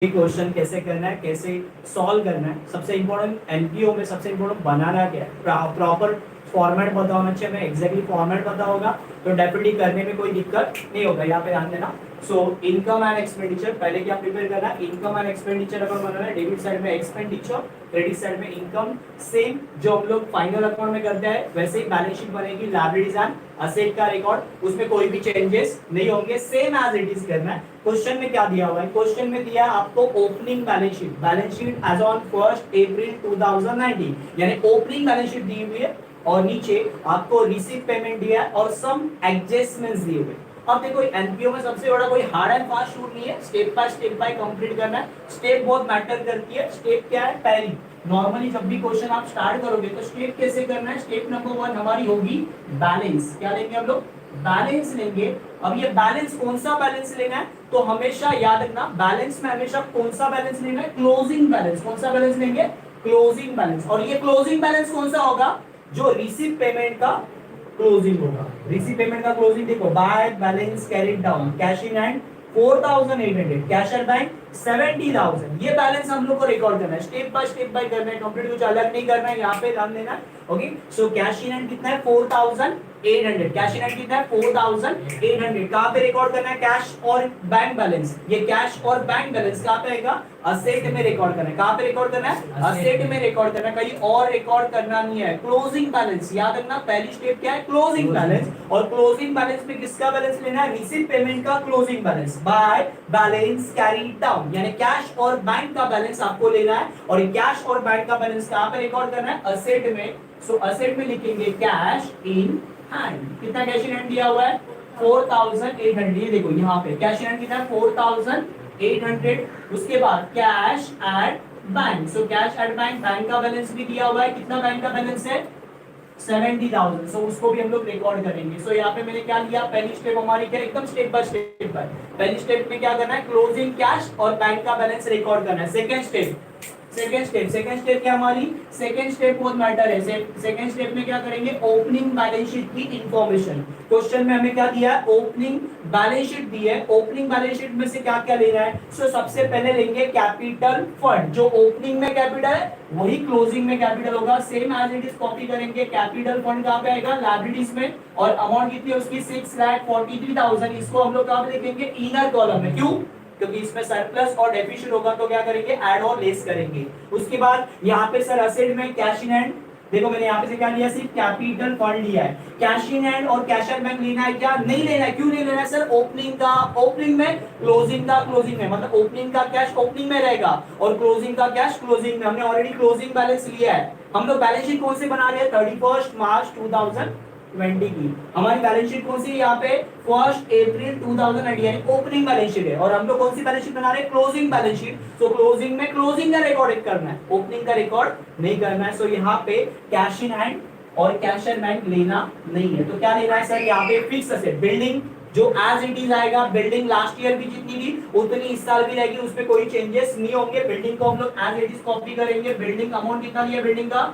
Question कैसे करना है, कैसे सॉल्व करना है। सबसे इम्पोर्टेंट एनपीओ में सबसे इम्पोर्टेंट बनाना क्या है, प्रॉपर फॉर्मेट पता होना चाहिए। हमें एग्जैक्टली फॉर्मेट पता होगा तो डेफिनेटली करने में कोई दिक्कत नहीं होगा। यहाँ पे ध्यान देना। सो इनकम एंड एक्सपेंडिचर पहले क्या प्रिपेयर करना है, इनकम एंड एक्सपेंडिचर अपन बनाना है। डेबिट साइड में एक्सपेंडिचर, क्रेडिट साइड में इनकम। सेम जो हम लोग फाइनल अकाउंट में करते हैं वैसे ही बैलेंस शीट बनेगी। लायबिलिटीज एंड असेट का रिकॉर्ड, उसमें कोई भी चेंजेस नहीं होंगे, सेम एज इट इज करना है। क्वेश्चन में क्या दिया हुआ है, क्वेश्चन में दिया आपको opening balance sheet as on 1 April 2019, यानी ओपनिंग बैलेंस शीट दी हुई है और नीचे आपको रिसीव पेमेंट दिया है और सम एडजस्टमेंट्स दिए हुए। अब देखो एनपीओ में सबसे बड़ा कोई हार्ड एंड फास्ट रूल नहीं है, स्टेप बाय कंप्लीट करना है। स्टेप बहुत मैटर करती है। स्टेप क्या है, पहली नॉर्मली जब भी क्वेश्चन आप स्टार्ट करोगे तो स्टेप कैसे करना है। स्टेप नंबर 1 हमारी होगी बैलेंस। क्या लेंगे हम लोग, बैलेंस लेंगे। अब ये बैलेंस कौन सा बैलेंस लेना है, तो हमेशा याद रखना बैलेंस में हमेशा कौन सा बैलेंस लेना है, क्लोजिंग बैलेंस। कौन सा बैलेंस लेंगे, क्लोजिंग बैलेंस। और ये क्लोजिंग बैलेंस कौन सा होगा, जो रिसीव पेमेंट का क्लोजिंग होगा। रिसीव पेमेंट का क्लोजिंग देखो, by balance carried down, cash in hand 4800, cash at bank 70,000। ये बैलेंस हम लोग को रिकॉर्ड करना है, स्टेप बाय करना है, कंप्लीट कुछ अलग नहीं करना है, यहाँ पे ध्यान देना है। Okay, so cash in hand कितना है 4800, कैश इन हैंड कितना है 4800। कहाँ पे रिकॉर्ड करना है, कैश और बैंक बैलेंस। ये कैश और बैंक बैलेंस कहाँ पे आएगा, असेट में रिकॉर्ड करना है। कहाँ पे रिकॉर्ड करना है, असेट में रिकॉर्ड करना है, कहीं और रिकॉर्ड करना नहीं है। क्लोजिंग बैलेंस याद रखना, पहली स्टेप क्या है, क्लोजिंग बैलेंस। और क्लोजिंग बैलेंस में किसका बैलेंस लेना है, रिसीव पेमेंट का closing balance by balance carried down, यानी कैश और बैंक का बैलेंस आपको लेना है। और कैश और बैंक का बैलेंस कहाँ पे रिकॉर्ड करना है, असेट में। सो असेट में लिखेंगे कैश इन हैंड। कितना कैश इन हैंड दिया हुआ है, 4800। ये देखो यहाँ पे कैश इन हैंड कितना है 4800। उसके बाद cash at bank, so cash at bank, bank का बैलेंस भी दिया हुआ है। कितना बैंक का बैलेंस है 70,000। सो उसको भी हम लोग रिकॉर्ड करेंगे। सो यहाँ पे मैंने क्या लिया, पहली स्टेप हमारी क्या, एकदम स्टेप बाय स्टेप है। पहली स्टेप में क्या करना है, क्लोजिंग कैश और बैंक का बैलेंस रिकॉर्ड करना है। सेकंड स्टेप क्या हमारी, सेकंड स्टेप बहुत मैटर है। सेकंड स्टेप में क्या करेंगे, ओपनिंग बैलेंस शीट की इंफॉर्मेशन। क्वेश्चन में हमें क्या दिया है, ओपनिंग बैलेंस शीट दी है। ओपनिंग बैलेंस शीट में से क्या क्या लेना है, सो सबसे पहले लेंगे कैपिटल फंड। जो ओपनिंग में कैपिटल है वही क्लोजिंग में कैपिटल होगा, same as it is copy करेंगे। कैपिटल फंड कहाँ पे आएगा, लायबिलिटीज में, और अमाउंट कितनी है उसकी 6,43,000। इसको हम लोग कहाँ पे लिखेंगे, इनर कॉलम में। क्यों, क्योंकि इसमें सरप्लस और डेफिशिएंट होगा तो क्या करेंगे, ऐड और लेस करेंगे। उसके बाद यहाँ पे सर असेट में कैश इन हैंड, देखो मैंने यहाँ पे से क्या लिया, सिर्फ कैपिटल फंड लिया है। कैश इन हैंड और कैश एट बैंक लेना है क्या, नहीं लेना है। क्यों नहीं लेना है सर, ओपनिंग का ओपनिंग में, क्लोजिंग का क्लोजिंग में। मतलब ओपनिंग का कैश ओपनिंग में रहेगा और क्लोजिंग का कैश क्लोजिंग में। हमने ऑलरेडी क्लोजिंग बैलेंस लिया है। हम लोग बैलेंस शीट कौन से बना रहे हैं, 31 मार्च 2020 की। हमारी बैलेंस शीट कौन सी है यहाँ पे, 1 अप्रैल 2019, यानी ओपनिंग बैलेंस शीट है। और हम लोग कौन सी बैलेंस शीट बना रहे हैं, क्लोजिंग बैलेंस शीट। तो क्लोजिंग में क्लोजिंग का रिकॉर्ड करना है, ओपनिंग का रिकॉर्ड नहीं करना है। सो यहाँ पे कैश इन हैंड और कैश एट बैंक लेना नहीं है। तो क्या लेना है सर, यहाँ पे फिक्स असेट, बिल्डिंग जो एज इट इज आएगा। बिल्डिंग लास्ट ईयर भी जितनी थी उतनी इस साल भी रहेगी, उसमें कोई चेंजेस नहीं होंगे। बिल्डिंग को हम लोग एज इट इज कॉपी करेंगे। बिल्डिंग अमाउंट कितना लिया बिल्डिंग का,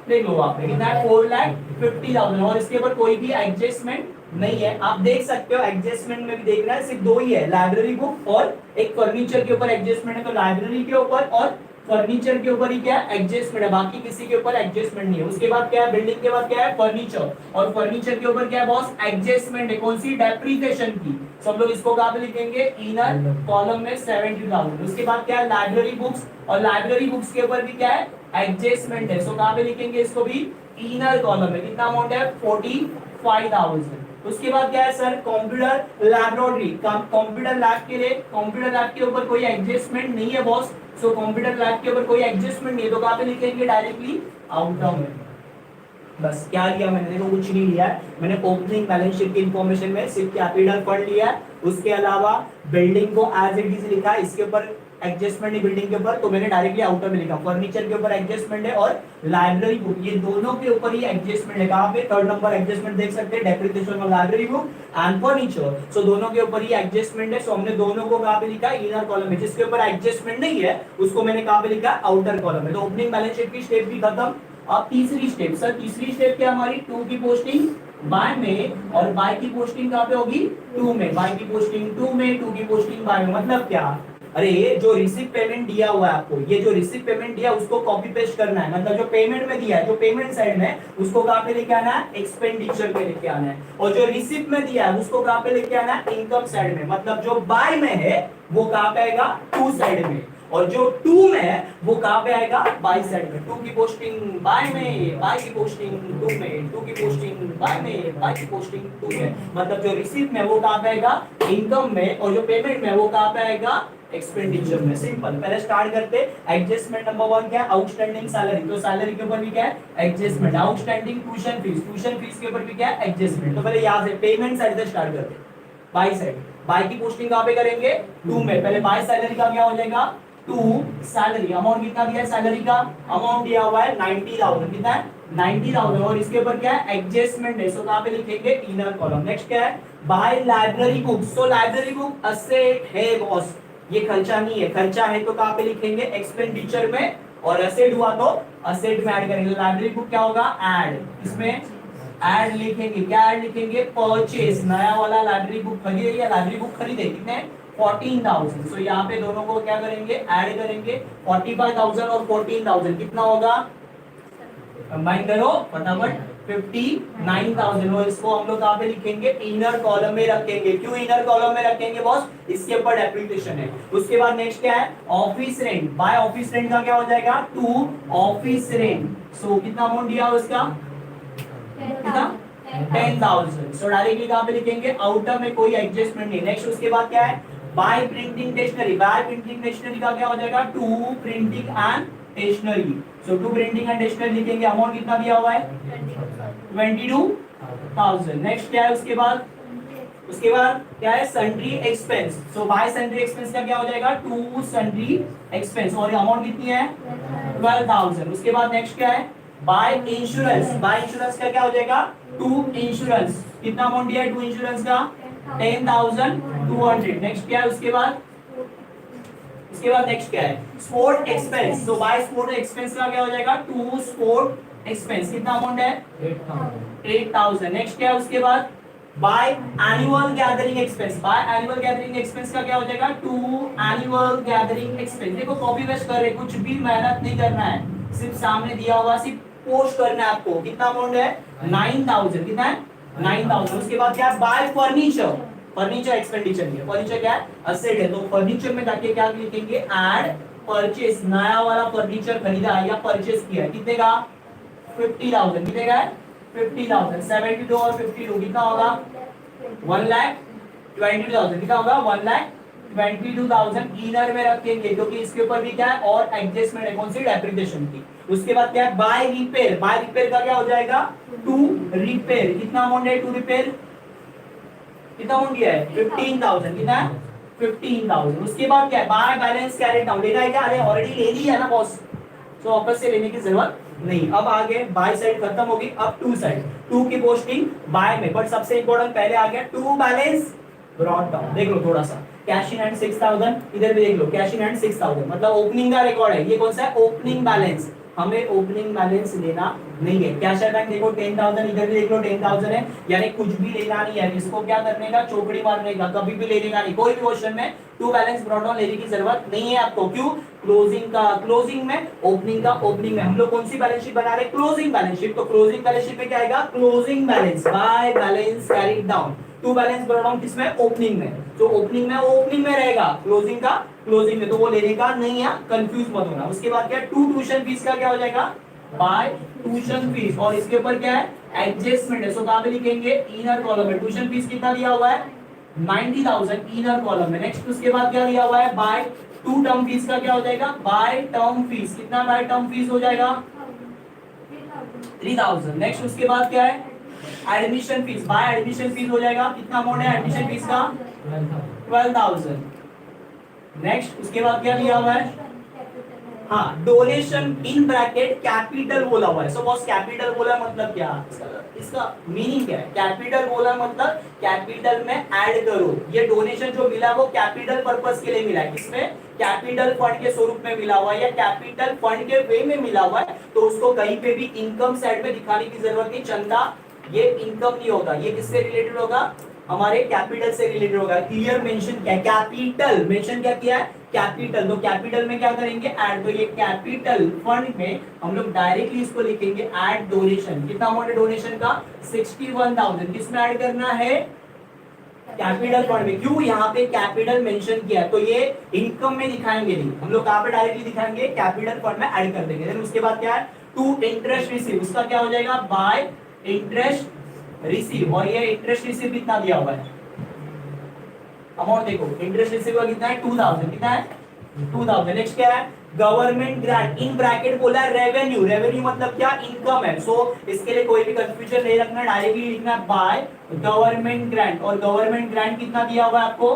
देख लो आप, कितना है 4,50,000। और इसके ऊपर कोई भी एडजस्टमेंट नहीं है। आप देख सकते हो एडजस्टमेंट में भी देखना है, सिर्फ दो ही है, लाइब्रेरी बुक और एक फर्नीचर के ऊपर एडजस्टमेंट है। तो लाइब्रेरी के ऊपर और फर्नीचर के ऊपर ही क्या है, एडजस्टमेंट है, बाकी किसी के ऊपर एडजस्टमेंट नहीं है। उसके बाद क्या है, बिल्डिंग के बाद क्या है, फर्नीचर, और फर्नीचर के ऊपर क्या है बॉस, एडजस्टमेंट है। कौन सी, डेप्रिसिएशन की। सब लोग इसको कहां पे लिखेंगे, इनर कॉलम में 70,000। उसके बाद क्या है, लाइब्रेरी बुक्स, और लाइब्रेरी बुक्स के ऊपर भी क्या है, एडजस्टमेंट है। सो कहां पे लिखेंगे इसको भी, इनर कॉलम में। कितना अमाउंट है, 45,000। उसके बाद क्या है sir, computer laboratory, computer lab के लिए, कंप्यूटर लैब के ऊपर कोई एडजस्टमेंट नहीं है बॉस। सो कंप्यूटर लैब के ऊपर कोई एडजस्टमेंट नहीं है, तो कहां पे लिखेंगे, डायरेक्टली आउटकम में। बस क्या लिया मैंने, देखो कुछ नहीं लिया है मैंने। ओपनिंग बैलेंस शीट की इंफॉर्मेशन में सिर्फ कैपिटल फंड लिया है, उसके अलावा बिल्डिंग को एज इट इज लिखा है। इसके ऊपर एडजस्टमेंट है बिल्डिंग के ऊपर, तो मैंने डायरेक्टली आउटर में लिखा। फर्नीचर के ऊपर एडजस्टमेंट है और लाइब्रेरी बुक, ये दोनों के ऊपर ही एडजस्टमेंट है। कहां पे, थर्ड नंबर एडजस्टमेंट देख सकते हैं, depreciation of library book and furniture. So दोनों के ऊपर ही एडजस्टमेंट है। सो हमने दोनों को कहां पे लिखा, इनर कॉलम में। जिसके ऊपर एडजस्टमेंट नहीं है उसको मैंने कहां पे लिखा, आउटर कॉलम में। तो ओपनिंग बैलेंस शीट की स्टेप भी खत्म। अब तीसरी स्टेप, सर तीसरी स्टेप क्या हमारी, 2 की पोस्टिंग बाय में, और बाय की पोस्टिंग कहां पे होगी, 2 में। बाय की पोस्टिंग 2 में, 2 की पोस्टिंग बाय में। मतलब क्या, अरे ये जो रिसीव पेमेंट दिया हुआ है आपको, ये जो रिसीव पेमेंट दिया उसको कॉपी पेस्ट करना है, मतलब जो पेमेंट में दिया है, जो पेमेंट साइड में उसको कहां पे लेके आना है, एक्सपेंडिचर पे लेके आना है, और जो रिसीव में दिया है उसको कहां पे लेके आना है, इनकम साइड में, मतलब जो बाय में है वो कहां पे आएगा, टू साइड में, और जो टू में है वो कहां पे आएगा, बाय साइड में। टू की पोस्टिंग बाय में, बाय की पोस्टिंग टू में, टू की पोस्टिंग बाय में, बाय की पोस्टिंग टू में, मतलब जो रिसीव में वो कहां पे आएगा, इनकम में, और जो पेमेंट में वो कहां पे आएगा, एक्सपेंडिचर में। सिंपल। पहले स्टार्ट करते, एडजस्टमेंट नंबर 1 क्या है, आउटस्टैंडिंग सैलरी, तो सैलरी के ऊपर भी क्या है, adjustment. Outstanding tuition fees, tuition fees के ऊपर भी क्या है, एडजस्टमेंट। तो पहले यहां से पेमेंट साइड से स्टार्ट करते, बाय साइड। बाय की पोस्टिंग कहां पे करेंगे, टू में। पहले बाय सैलरी का क्या हो जाएगा, टू सैलरी, अमाउंट कितना दिया है सैलरी का, अमाउंट दिया हुआ है 90,000, कितना है 90,000, और इसके ऊपर क्या है, एडजस्टमेंट है, सो कहां पे लिखेंगे, इनर कॉलम। नेक्स्ट क्या है, बाय लाइब्रेरी बुक, सो लाइब्रेरी बुक असेट है बॉस, ये खर्चा नहीं है, खर्चा है तो कहां पे लिखेंगे, एक्सपेंडिचर में, और असेट हुआ तो असेट में ऐड करेंगे। लाइब्रेरी बुक क्या होगा, ऐड, इसमें ऐड लिखेंगे, क्या ऐड लिखेंगे, परचेस, नया वाला लाइब्रेरी बुक खरीदे या लाइब्रेरी बुक खरीदे, कितने 14,000, सो यहाँ पे दोनों को क्या करेंगे, ऐड करेंगे, 45,000 और 14,000 कितना होगा, कंबाइन करो फटाफट, 59,000, और इसको हम लोग कहां पे लिखेंगे, इनर कॉलम में रखेंगे। क्यों इनर कॉलम में रखेंगे बॉस, इसके ऊपर डेप्रिसिएशन है। उसके बाद नेक्स्ट क्या है, office rent, by office rent का क्या हो जाएगा, टू ऑफिस रेंट, सो कितना अमाउंट दिया उसका, कितना 10,000, सो डायरेक्टली कहां पे लिखेंगे, आउटर में कोई एडजस्टमेंट नहीं। नेक्स्ट उसके बाद क्या है, by printing stationery, by printing stationery का क्या हो जाएगा, to printing and stationery, so to printing and stationery लिखेंगे, अमाउंट कितना दिया हुआ है 22,000। नेक्स्ट क्या है उसके बाद, उसके बाद क्या है, सन्ड्री एक्सपेंस, सो बाय सन्ड्री एक्सपेंस का क्या हो जाएगा, टू सन्ड्री एक्सपेंस, और अमाउंट कितनी है 12,000। उसके बाद नेक्स्ट क्या है, बाय इंश्योरेंस, बाय इंश्योरेंस का क्या हो जाएगा, टू इंश्योरेंस, कितना अमाउंट दिया है टू इंश्योरेंस का 10,200। नेक्स्ट क्या है उसके बाद, उसके बाद नेक्स्ट क्या है, स्पोर्ट एक्सपेंस, तो बाय स्पोर्ट एक्सपेंस का क्या हो जाएगा, टू स्पोर्ट एक्सपेंस, कितना अमाउंट है 8,000। नेक्स्ट क्या है उसके बाद, by annual gathering expense, by annual gathering expense का क्या हो जाएगा, टू एनुअल गैदरिंग एक्सपेंस। देखो कॉपी पेस्ट कर रहे, कुछ भी मेहनत नहीं करना है, सिर्फ सामने दिया हुआ सिर्फ पोस्ट करना है आपको। कितना अमाउंट है 9,000, कितना है 9,000। उसके बाद क्या है, बाय फर्नीचर, फर्नीचर एक्सपेंडिचर है, फर्नीचर क्या है, असेट है, तो फर्नीचर में जाके क्या लिखेंगे, ऐड परचेस, नया वाला फर्नीचर खरीदा है या परचेस किया है, कितने का 50,000, कितने का है 50,000, 72 और 52 कितना होगा 1,22,000, कितना होगा 1,22,000 इनर में रखेंगे, क्योंकि इसके ऊपर भी क्या है और एडजस्टमेंट है, कौन सी डेप्रिसिएशन की। उसके बाद क्या है, बाय रिपेयर, बाय रिपेयर का क्या हो जाएगा, टू रिपेयर, कितना अमाउंट है टू रिपेयर, कितना अमाउंट दिया है 15,000, कितना है 15,000। उसके बाद क्या है, बाय बैलेंस कैरेट डाउन, लेना है क्या, अरे ऑलरेडी ले लिया है ना बॉस, तो वापस से लेने की जरूरत नहीं। अब आगे बाय साइड खत्म होगी, अब टू साइड, टू की पोस्टिंग बाय में, बट सबसे इंपॉर्टेंट पहले आ गया टू बैलेंस ब्रॉट डाउन। देख लो थोड़ा सा, कैश इन हैंड 6,000, इधर भी देख लो कैश इन हैंड 6,000, मतलब ओपनिंग का रिकॉर्ड है, ये कौन सा है ओपनिंग बैलेंस, हमें ओपनिंग बैलेंस लेना नहीं है। कैश एट बैंक देखो 10,000, इधर भी देख लो 10,000 है, यानी कुछ भी लेना नहीं है, इसको क्या करने का, चौकड़ी मारने का, कभी भी लेने का नहीं, कोई भी क्वेश्चन में टू बैलेंस ब्रॉट डाउन लेने की जरूरत नहीं है आपको। क्यों, क्लोजिंग का क्लोजिंग में, ओपनिंग का ओपनिंग में, हम लोग कौन सी बैलेंस शीट बना रहे हैं, क्लोजिंग बैलेंस शीट, तो क्लोजिंग बैलेंस शीट में क्या आएगा, closing balance by balance carried down. To balance brought down किसमें, ओपनिंग में, जो ओपनिंग में वो ओपनिंग में रहेगा, क्लोजिंग का क्लोजिंग में, तो वो लेने का नहीं है, कंफ्यूज मत होना। उसके बाद क्या, टू ट्यूशन फीस का क्या हो जाएगा, बाय ट्यूशन फीस, और इसके ऊपर क्या है एडजस्टमेंट है, सो कहां पे लिखेंगे, इनर कॉलम में। ट्यूशन फीस कितना दिया हुआ है 90,000 इनर कॉलम में। नेक्स्ट उसके बाद क्या दिया हुआ है, बाय टू टर्म फीस का क्या हो जाएगा, बाय टर्म फीस, कितना बाय टर्म फीस हो जाएगा 3,000। नेक्स्ट उसके बाद क्या है, admission fees, by admission fees हो जाएगा, कितना अमाउंट है एडमिशन फीस का 12,000। नेक्स्ट उसके बाद क्या दिया हुआ है, हाँ डोनेशन इन ब्रैकेट कैपिटल बोला हुआ है। सो बॉस कैपिटल बोला मतलब क्या, इसका मीनिंग क्या है, कैपिटल बोला मतलब कैपिटल में ऐड करो, ये डोनेशन जो मिला वो कैपिटल पर्पस के लिए मिला है, किसमें कैपिटल फंड के स्वरूप में मिला हुआ है या कैपिटल फंड के वे में मिला हुआ है, तो उसको कहीं पे भी इनकम साइड में दिखाने की जरूरत नहीं। चंदा ये इनकम नहीं होगा, ये किससे रिलेटेड होगा, हमारे कैपिटल से रिलेटेड होगा। क्लियर मेंशन क्या है, कैपिटल मेंशन क्या किया है, कैपिटल। तो कैपिटल में क्या करेंगे, ऐड। तो ये कैपिटल फंड में हम लोग डायरेक्टली इसको लिखेंगे ऐड डोनेशन। कितना अमाउंट है डोनेशन का, 61,000। किसमें ऐड करना है, कैपिटल फंड में। क्यों यहाँ पे कैपिटल मेंशन किया है, तो ये इनकम में दिखाएंगे नहीं, हम लोग कहाँ पे डायरेक्टली दिखाएंगे, कैपिटल फंड में ऐड कर देंगे। देन उसके बाद क्या है, टू इंटरेस्ट रिसीव, उसका क्या हो जाएगा, बाय इंटरेस्ट रिसीव। और ये इंटरेस्ट रिसीव कितना दिया हुआ है, अमाउंट देखो, इंटरेस्ट रिसीव कितना है, 2000। कितना है, 2000। नेक्स्ट क्या है, गवर्नमेंट ग्रांट, इन ब्रैकेट बोला है रेवेन्यू। रेवेन्यू मतलब क्या, इनकम है। सो इसके लिए कोई भी कंफ्यूजन नहीं रखना, डायरेक्टली लिखना है बाय गवर्नमेंट ग्रांट। और गवर्नमेंट ग्रांट कितना दिया हुआ है आपको,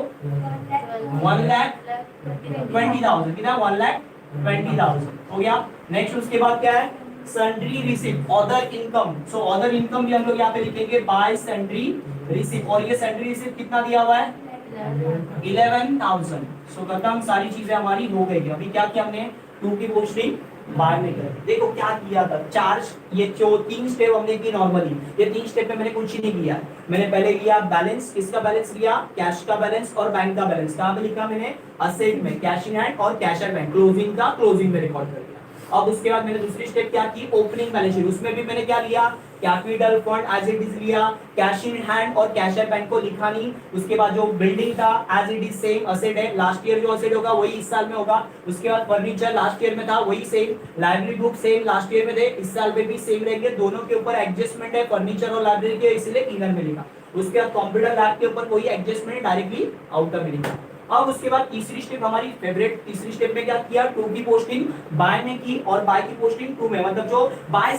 1,20,000। कितना, 1,20,000 हो गया। नेक्स्ट उसके बाद क्या है, sundry receive, other income. So other income भी हम लोग यहाँ पे लिखेंगे बाय सन्ड्री रिसीव। और ये सन्ड्री रिसीव कितना दिया हुआ है, 11,000। सो खत्म, सारी चीजें हमारी हो गई। अभी क्या किया हमने, 2 की पोस्टिंग बाय में कर। देखो क्या किया था, चार्ज, ये जो 3 स्टेप हमने की नॉर्मली, ये 3 स्टेप में मैंने कुछ ही नहीं किया। मैंने पहले लिया बैलेंस, किसका बैलेंस लिया, कैश का बैलेंस और बैंक का बैलेंस। कहाँ पे लिखा मैंने, असेट में, कैश इन हैंड और कैश एट बैंक, क्लोजिंग का क्लोजिंग में रिकॉर्ड कर दिया। अब उसके बाद मैंने दूसरी स्टेप क्या की, ओपनिंग बैलेंस शीट। उसमें भी मैंने क्या लिया, capital fund as it is लिया, कैश इन हैंड और कैश एट बैंक को लिखा नहीं। उसके बाद जो बिल्डिंग था as it is same asset है, लास्ट ईयर जो असेट होगा वही इस साल में होगा। उसके बाद फर्नीचर लास्ट ईयर में था वही same, library book same last year में थे, इस साल में भी सेम रहेंगे। दोनों के ऊपर एडजस्टमेंट है फर्नीचर और लाइब्रेरी के, इसलिए इनर में लिखा। उसके बाद कंप्यूटर लैब के ऊपर कोई एडजस्टमेंट, डायरेक्टली आउटर में लिखा। अब उसके बाद तीसरी स्टेप हमारी फेवरेट, तीसरी स्टेप में क्या किया, 2 की पोस्टिंग बाय में की और बाय की पोस्टिंग 2 में। मतलब जो बाय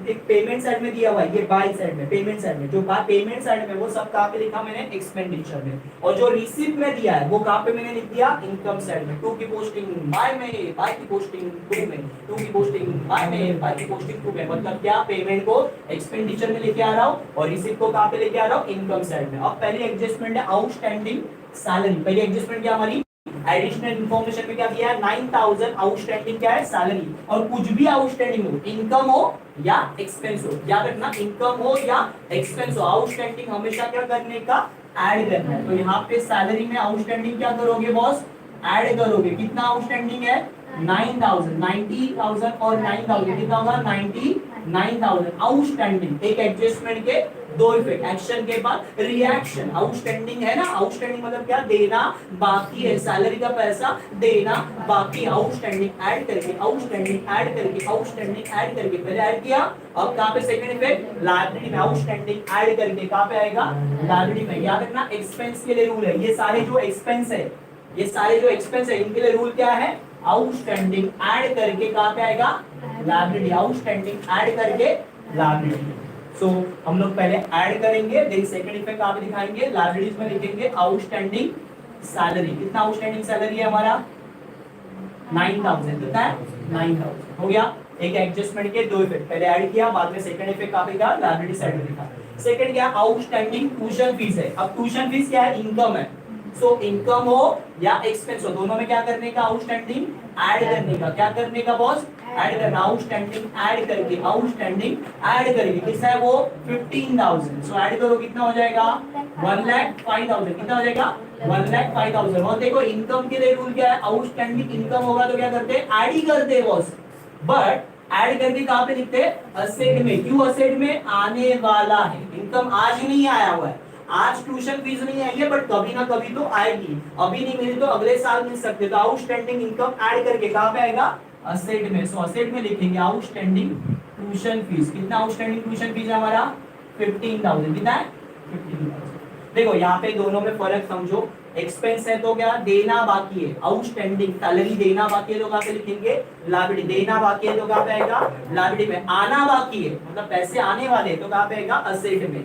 एक पेमेंट साइड में दिया हुआ है, ये बाय साइड में, पेमेंट साइड में, जो बाय पेमेंट साइड में वो सब कहां पे लिखा मैंने, एक्सपेंडिचर में। और जो रिसीव में दिया है वो कहां पे मैंने लिख दिया, इनकम साइड में। 2 की पोस्टिंग बाय में, बाय की पोस्टिंग 2 में, 2 की पोस्टिंग बाय में, बाय की पोस्टिंग 2 में। मतलब क्या, पेमेंट को एक्सपेंडिचर में लेके आ रहा हूं और रिसीव को कहां पे लेके आ रहा हूं, इनकम साइड में। अब पहली एडजस्टमेंट है आउटस्टैंडिंग सैलरी। पहली एडजस्टमेंट क्या हमारी, एडिशनल इंफॉर्मेशन में क्या दिया है, 9,000 आउटस्टैंडिंग क्या है, सैलरी। और कुछ भी आउटस्टैंडिंग हो, इनकम हो या एक्सपेंस हो, याद रखना, इनकम हो या एक्सपेंस हो, आउटस्टैंडिंग हमेशा क्या करने का, ऐड करना है। तो यहाँ पे सैलरी में आउटस्टैंडिंग क्या करोगे बॉस, ऐड करोगे। कितना आउटस्टैंडिंग है, 9,000, 90,000 और 9,000 कितना होगा, 99,000 आउटस्टैंडिंग। एक एडजस्टमेंट के दो इफेक्ट, एक्शन के बाद रिएक्शन। आउटस्टैंडिंग है ना, आउटस्टैंडिंग मतलब क्या, देना बाकी है, सैलरी का पैसा देना बाकी। आउटस्टैंडिंग ऐड करके, आउटस्टैंडिंग ऐड करके, आउटस्टैंडिंग ऐड करके, पहले ऐड किया, अब कहां पे सेकंड इफेक्ट, लायबिलिटी में आउटस्टैंडिंग ऐड करके कहां पे आएगा, लायबिलिटी में। याद रखना एक्सपेंस के लिए रूल है, ये सारे जो एक्सपेंस है, ये सारे जो एक्सपेंस है इनके लिए रूल क्या है, आउटस्टैंडिंग ऐड करके कहां पे आएगा, लायबिलिटी। आउटस्टैंडिंग ऐड करके लायबिलिटी। सो हम लोग पहले ऐड करेंगे, देन सेकंड इफेक्ट कहां पे दिखाएंगे, लायबिलिटीज में लिखेंगे आउटस्टैंडिंग सैलरी। कितना आउटस्टैंडिंग सैलरी है हमारा, 9,000। कितना है, 9,000 हो गया। एक एडजस्टमेंट के दो इफेक्ट, पहले ऐड किया, बाद में सेकंड इफेक्ट कहां पे था, लायबिलिटी साइड में लिखा। सेकंड क्या, आउटस्टैंडिंग ट्यूशन फीस है। अब ट्यूशन फीस क्या है, इनकम है। सो इनकम हो या एक्सपेंस हो, दोनों में क्या करने का, आउटस्टैंडिंग ऐड करने का। क्या करने का बॉस, ऐड करना। आउटस्टैंडिंग ऐड करके, आउटस्टैंडिंग ऐड करके कितना है वो, 15,000। सो ऐड करो, कितना हो जाएगा, 1,05,000। कितना हो जाएगा, 1,05,000। और देखो इनकम के लिए रूल क्या है, आउटस्टैंडिंग इनकम होगा तो क्या करते हैं, ऐड ही करते हैं बॉस। बट ऐड करके कहां पे लिखते हैं, असेट में। क्यों असेट में, आने वाला है, इनकम आज नहीं आया हुआ है, आज ट्यूशन फीस नहीं आई है, बट कभी ना कभी तो आएगी। अभी नहीं मिली तो अगले साल मिल सकते हैं। तो आउटस्टैंडिंग इनकम ऐड करके कहां पे आएगा, असेट में। सो असेट में लिखेंगे आउटस्टैंडिंग ट्यूशन फीस। कितना आउटस्टैंडिंग ट्यूशन फीस है हमारा, 15,000। कितना है, 15,000। देखो यहाँ पे दोनों में फर्क समझो, एक्सपेंस है तो क्या, देना बाकी है, आउटस्टैंडिंग सैलरी देना बाकी है तो कहां पे लिखेंगे, लायबिलिटी। देना बाकी है तो कहां पे आएगा, लायबिलिटी में। आना बाकी है मतलब पैसे आने वाले हैं तो कहां पे आएगा, असेट में।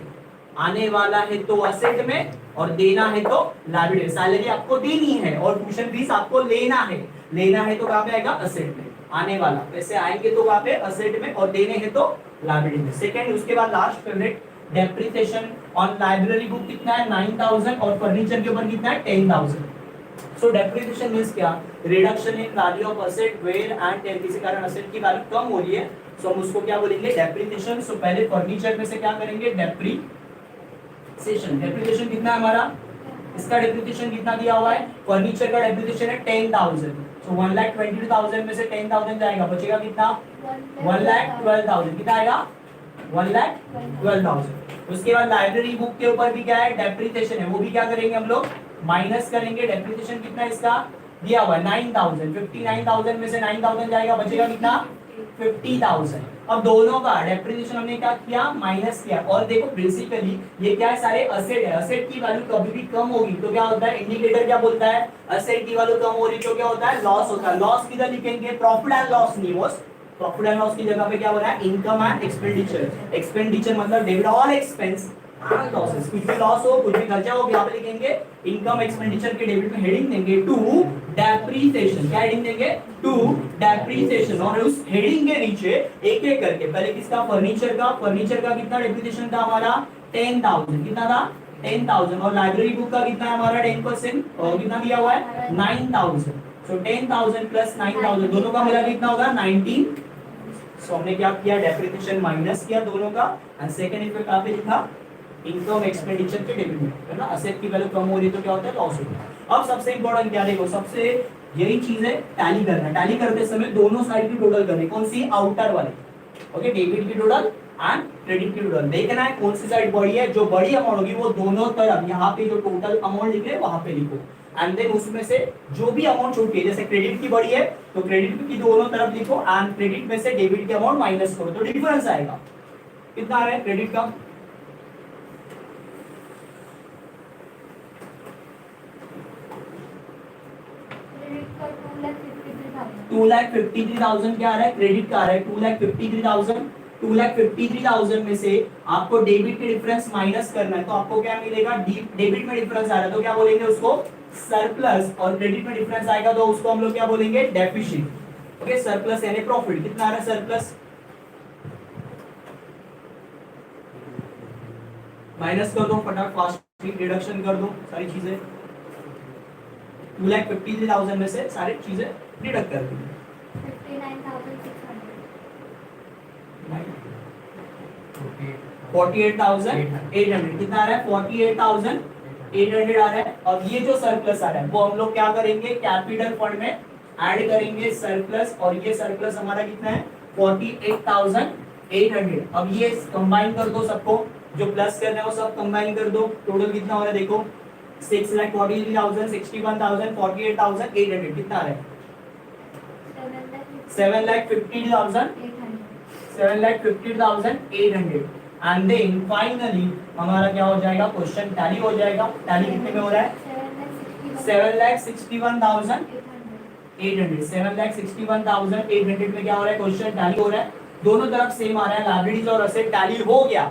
आने वाला है तो असेट में और देना है तो लायबिलिटी। सैलरी आपको देनी है और ट्यूशन फीस आपको लेना है, लेना है तो कहां पे आएगा, असेट में। आने वाला पैसे आएंगे तो कहां पे, असेट में, और देने हैं तो लायबिलिटी में। सेकंड, उसके बाद last favourite, depreciation on library book कितना है, 9,000 और फर्नीचर के ऊपर कितना है, 10,000। सो डेप्रिसिएशन मींस क्या, reduction in value of asset wear and tear, किसी कारण असेट की वैल्यू कम हो रही है, सो हम उसको क्या बोलेंगे, डेप्रिसिएशन। सो पहले फर्नीचर में से क्या करेंगे, डेप्रिसिएशन, डेप्रिसिएशन कितना है हमारा, इसका डेप्रिसिएशन कितना दिया हुआ है, फर्नीचर का डेप्रिसिएशन है 10,000, सो 1,22,000 में से 10,000 जाएगा, बचेगा कितना 1,12,000, कितना आएगा 1,12,000। उसके बाद लाइब्रेरी बुक के ऊपर भी क्या है डेप्रिसिएशन है, वो भी क्या करेंगे हम लोग माइनस करेंगे, डेप्रिसिएशन कितना है इसका दिया हुआ है 9,000, 59,000 में से 9,000 जाएगा, बचेगा कितना 50,000। अब दोनों का डेप्रिसिएशन हमने क्या किया माइनस किया, और देखो बेसिकली ये क्या है सारे असेट है, असेट की वैल्यू कभी भी कम होगी तो क्या होता है, इंडिकेटर क्या बोलता है, असेट की वैल्यू कम हो रही तो क्या होता है लॉस होता है, लॉस किधर लिखेंगे प्रॉफिट एंड लॉस नहीं, वो प्रॉफिट एंड लॉस की जगह पे क्या हो रहा है इनकम एंड एक्सपेंडिचर, एक्सपेंडिचर मतलब debit all expense and losses, कुछ भी लॉस हो कुछ भी खर्चा हो यहाँ पे लिखेंगे इनकम एक्सपेंडिचर के डेबिट में हेडिंग देंगे टू डेप्रिसिएशन, क्या हेडिंग देंगे टू डेप्रिसिएशन, और उस हेडिंग के नीचे एक एक करके पहले किसका फर्नीचर का, फर्नीचर का कितना डेप्रिसिएशन था हमारा 10,000, कितना था 10,000, और लाइब्रेरी बुक का कितना है हमारा 10% और कितना दिया हुआ है 9,000, सो 10,000 प्लस 9,000 दोनों का मिला कितना होगा 19, सो हमने क्या किया डेप्रिसिएशन माइनस किया दोनों का, एंड सेकंड इफेक्ट कहां पे लिखा इनकम एक्सपेंडिचर के डेबिट में, है ना, असेट की वैल्यू कम हो रही है तो क्या होता है लॉस होता है। अब सबसे इंपॉर्टेंट क्या देखो, सबसे यही चीज है टैली करना, टैली करते समय दोनों साइड की टोटल करनी, कौन सी आउटर वाली, ओके डेबिट की टोटल एंड क्रेडिट की टोटल देखना है कौन सी साइड बड़ी है, जो बड़ी अमाउंट होगी वो दोनों तरफ यहाँ पे जो टोटल अमाउंट लिख रहे हैं वहां पे लिखो, एंड देन उसमें से जो भी अमाउंट छोटी है जैसे क्रेडिट की बड़ी है तो क्रेडिट की दोनों तरफ लिखो, एंड क्रेडिट में से डेबिट की अमाउंट माइनस करो तो डिफरेंस आएगा, कितना आ रहा है क्रेडिट का 2,53,000 क्या आ रहा है, क्रेडिट का आ रहा है 2,53,000, 2,53,000 में से आपको डेबिट के डिफरेंस माइनस करना है तो आपको क्या मिलेगा, डेबिट में डिफरेंस आ रहा है तो क्या बोलेंगे उसको सरप्लस, और क्रेडिट में डिफरेंस आएगा तो उसको हम लोग क्या बोलेंगे डेफिसिट, ओके सरप्लस यानी प्रॉफिट, कितना आ रहा है सरप्लस माइनस कर दो फटाफट फास्ट डिडक्शन कर दो सारी चीजें, 2,53,000 में से सारी चीजें डिडक्ट कर दी 48,800, कितना आ रहा है 48,800 आ रहा है। अब ये जो सरप्लस आ रहा है वो हम लोग क्या करेंगे कैपिटल फंड में ऐड करेंगे सरप्लस, और ये सरप्लस हमारा कितना है 48,800। अब ये कंबाइन कर दो सबको, जो प्लस करना है वो सब कंबाइन कर दो, टोटल कितना हो रहा है देखो 6,43,000, 61,000, 48,800 कितना आ रहा है 7,50,000, 7,50,800, एंड देन फाइनली हमारा क्या हो जाएगा क्वेश्चन टैली हो जाएगा, टैली कितने में हो रहा है 7,61,800, 7,61,800 में क्या हो रहा है क्वेश्चन टैली हो रहा है, दोनों तरफ सेम आ रहा है, लाइब्रेरीज और असेट टैली हो गया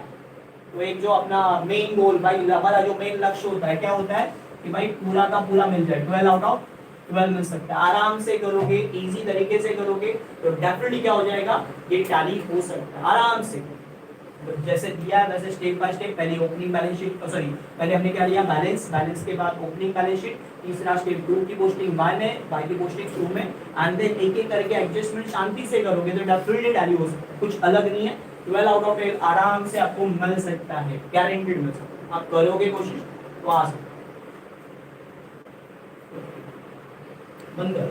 तो एक जो अपना मेन गोल भाई हमारा जो मेन लक्ष्य होता है क्या होता है कि भाई पूरा का पूरा मिल जाए, 12 आउट ऑफ 12 मिल सकता है, आराम से करोगे इजी तरीके से करोगे तो डेफिनेटली क्या हो जाएगा ये टैली हो सकता है आराम से, तो जैसे दिया है वैसे स्टेप बाय स्टेप, पहले ओपनिंग बैलेंस शीट सॉरी पहले हमने क्या लिया बैलेंस, बैलेंस के बाद ओपनिंग बैलेंस शीट, तीसरा स्टेप ग्रुप की पोस्टिंग बाय में, बाय की पोस्टिंग थ्रू में, एंड देन एक एक करके एडजस्टमेंट शांति से करोगे तो डेफिनेटली टैली हो सकता है, कुछ अलग नहीं है, 12 आउट ऑफ 12 आराम से आपको मिल सकता है, गारंटीड मिल सकता है, आप करोगे कोशिश तो आ सकता है। बंद कर